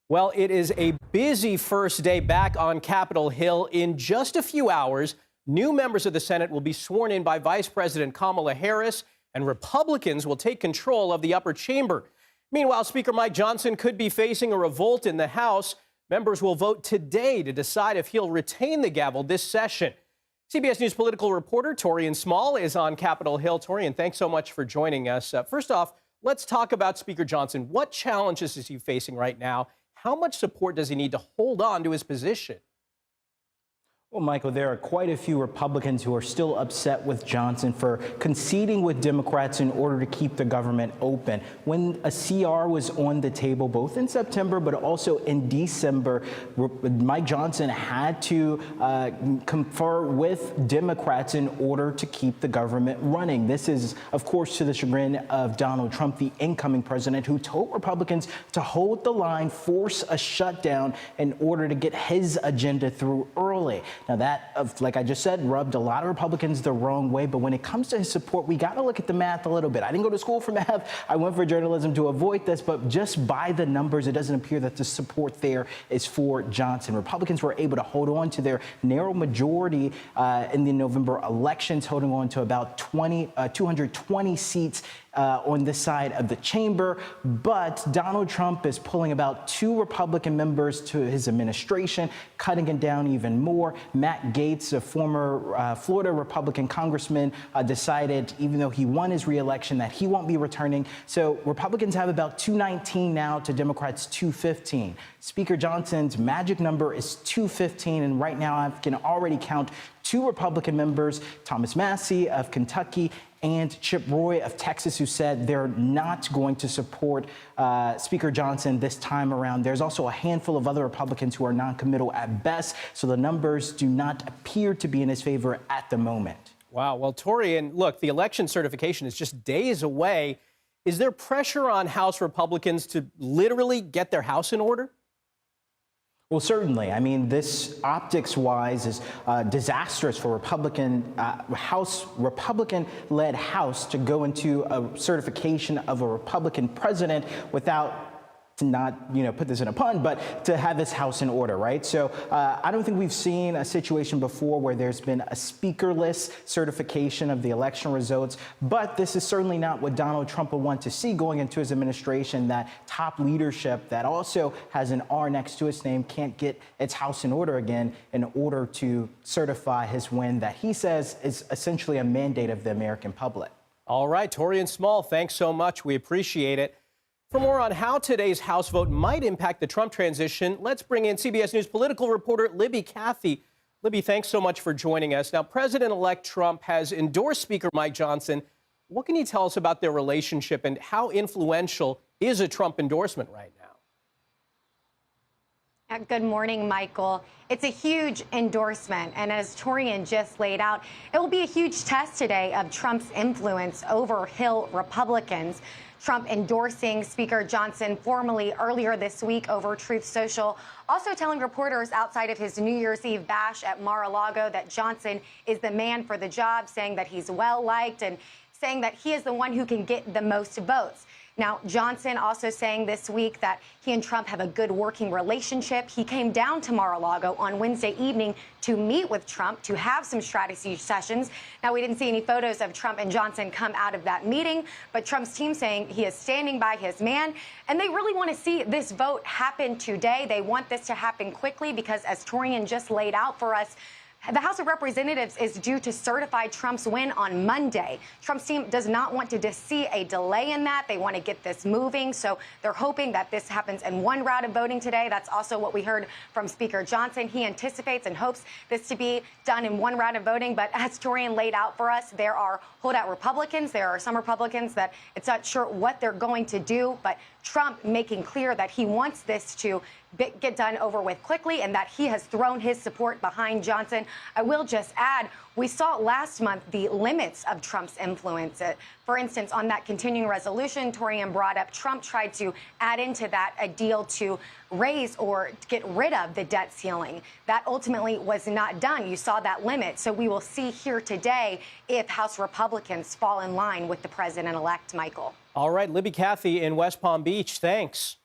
Well, it is a busy first day back on Capitol Hill. In just a few hours, new members of the Senate will be sworn in by Vice President Kamala Harris, and Republicans will take control of the upper chamber. Meanwhile, Speaker Mike Johnson could be facing a revolt in the House. Members will vote today to decide if he'll retain the gavel this session. CBS News political reporter Taurean Small is on Capitol Hill. Taurean, thanks so much for joining us. First off, let's talk about Speaker Johnson. What challenges is he facing right now? How much support does he need to hold on to his position? Well, Michael, there are quite a few Republicans who are still upset with Johnson for conceding with Democrats in order to keep the government open. When a CR was on the table, both in September but also in December, Mike Johnson had to confer with Democrats in order to keep the government running. This is, of course, to the chagrin of Donald Trump, the incoming president, who told Republicans to hold the line, force a shutdown in order to get his agenda through early. Now, that, like I just said, rubbed a lot of Republicans the wrong way. But when it comes to his support, we got to look at the math a little bit. I didn't go to school for math. I went for journalism to avoid this. But just by the numbers, it doesn't appear that the support there is for Johnson. Republicans were able to hold on to their narrow majority in the November elections, holding on to about 220 seats on this side of the chamber. But Donald Trump is pulling about 2 Republican members to his administration, cutting it down even more. Matt Gaetz, a former Florida Republican congressman, decided, even though he won his reelection, that he won't be returning. So Republicans have about 219 now to Democrats 215. Speaker Johnson's magic number is 215, and right now I can already count 2 Republican members, Thomas Massie of Kentucky and Chip Roy of Texas, who said they're not going to support Speaker Johnson this time around. There's also a handful of other Republicans who are non-committal at best, so the numbers do not appear to be in his favor at the moment. Wow. Well, Taurean, look, the election certification is just days away. Is there pressure on House Republicans to literally get their house in order? Well, certainly. I mean, this optics-wise is disastrous for Republican-led House to go into a certification of a Republican president without, to not, put this in a pun, but to have this House in order, right? So I don't think we've seen a situation before where there's been a speakerless certification of the election results, but this is certainly not what Donald Trump will want to see going into his administration. That top leadership that also has an R next to its name can't get its house in order again in order to certify his win that he says is essentially a mandate of the American public. All right, Taurean Small, thanks so much. We appreciate it. For more on how today's House vote might impact the Trump transition, let's bring in CBS News political reporter Libby Cathey. Libby, thanks so much for joining us. Now, President-elect Trump has endorsed Speaker Mike Johnson. What can you tell us about their relationship, and how influential is a Trump endorsement right now? Good morning, Michael. It's a huge endorsement, and as Taurean just laid out, it will be a huge test today of Trump's influence over Hill Republicans. Trump endorsing Speaker Johnson formally earlier this week over Truth Social, also telling reporters outside of his New Year's Eve bash at Mar-a-Lago that Johnson is the man for the job, saying that he's well-liked and saying that he is the one who can get the most votes. Now, Johnson also saying this week that he and Trump have a good working relationship. He came down to Mar-a-Lago on Wednesday evening to meet with Trump, to have some strategy sessions. Now, we didn't see any photos of Trump and Johnson come out of that meeting, but Trump's team saying he is standing by his man, and they really want to see this vote happen today. They want this to happen quickly because, as Taurean just laid out for us, the House of Representatives is due to certify Trump's win on Monday. Trump's team does not want to see a delay in that. They want to get this moving, so they're hoping that this happens in one round of voting today. That's also what we heard from Speaker Johnson. He anticipates and hopes this to be done in one round of voting, but as Taurean laid out for us, there are holdout Republicans. There are some Republicans that it's not sure what they're going to do, but Trump making clear that he wants this to get done over with quickly and that he has thrown his support behind Johnson. I will just add, we saw last month the limits of Trump's influence. For instance, on that continuing resolution, Taurean brought up, Trump tried to add into that a deal to raise or get rid of the debt ceiling. That ultimately was not done. You saw that limit. So we will see here today if House Republicans fall in line with the president-elect, Michael. All right, Libby Cathey in West Palm Beach, thanks.